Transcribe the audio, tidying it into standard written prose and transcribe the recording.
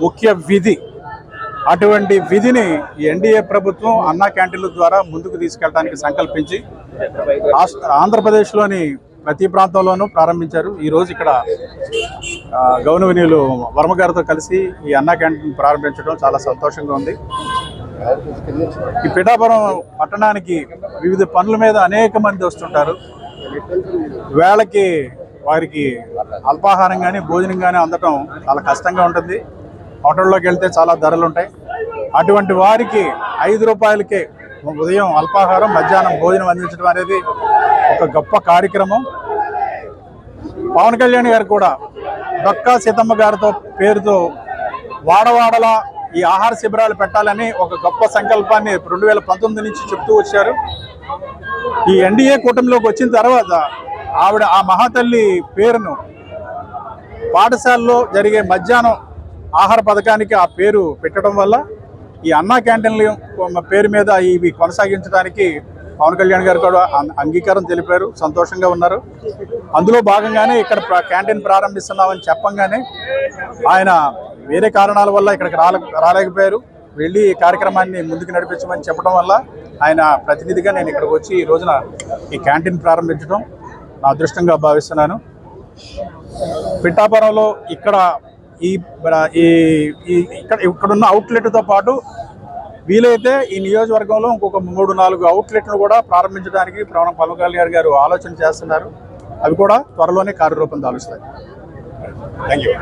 ముఖ్య విధి. అటువంటి విధిని ఎన్డీఏ ప్రభుత్వం అన్నా క్యాంటీన్ల ద్వారా ముందుకు తీసుకెళ్ళడానికి సంకల్పించి ఆంధ్రప్రదేశ్లోని ప్రతి ప్రాంతంలోనూ ప్రారంభించారు. ఈరోజు ఇక్కడ గౌరవనీయులు వర్మ గారితో కలిసి ఈ అన్నా క్యాంటీన్ ప్రారంభించడం చాలా సంతోషంగా ఉంది. ఈ పిఠాపురం పట్టణానికి వివిధ పనుల మీద అనేక మంది వస్తుంటారు. వేళకి వారికి అల్పాహారం కానీ భోజనం కానీ అందటం చాలా కష్టంగా ఉంటుంది. హోటల్లోకి వెళ్తే చాలా ధరలు ఉంటాయి. అటువంటి వారికి 5 రూపాయలకే ఉదయం అల్పాహారం, మధ్యాహ్నం భోజనం అందించడం అనేది ఒక గొప్ప కార్యక్రమం. పవన్ కళ్యాణ్ గారు కూడా డొక్కా సీతమ్మ గారితో పేరుతో వాడవాడలా ఈ ఆహార శిబిరాలు పెట్టాలని ఒక గొప్ప సంకల్పాన్ని 2019 నుంచి చెప్తూ వచ్చారు. ఈ ఎన్డీఏ కూటమిలోకి వచ్చిన తర్వాత ఆవిడ ఆ మహాతల్లి పేరును పాఠశాలలో జరిగే మధ్యాహ్నం ఆహార పథకానికి ఆ పేరు పెట్టడం వల్ల ఈ అన్నా క్యాంటీన్ల పేరు మీద ఇవి కొనసాగించడానికి పవన్ కళ్యాణ్ గారు కూడా అంగీకారం తెలిపారు, సంతోషంగా ఉన్నారు. అందులో భాగంగానే ఇక్కడ క్యాంటీన్ ప్రారంభిస్తున్నామని చెప్పంగానే ఆయన వేరే కారణాల వల్ల ఇక్కడికి రాలేకపోయారు. వెళ్ళి ఈ కార్యక్రమాన్ని ముందుకు నడిపించమని చెప్పడం వల్ల ఆయన ప్రతినిధిగా నేను ఇక్కడికి వచ్చి ఈ రోజున ఈ క్యాంటీన్ ప్రారంభించడం నా అదృష్టంగా భావిస్తున్నాను. పిఠాపురంలో ఇక్కడున్న అవుట్లెట్తో పాటు వీలైతే ఈ నియోజకవర్గంలో ఇంకొక 3-4 అవుట్లెట్లు కూడా ప్రారంభించడానికి పవన్ కళ్యాణ్ గారు ఆలోచన చేస్తున్నారు. అవి కూడా త్వరలోనే కార్యరూపం దాలుస్తాయి. Thank you.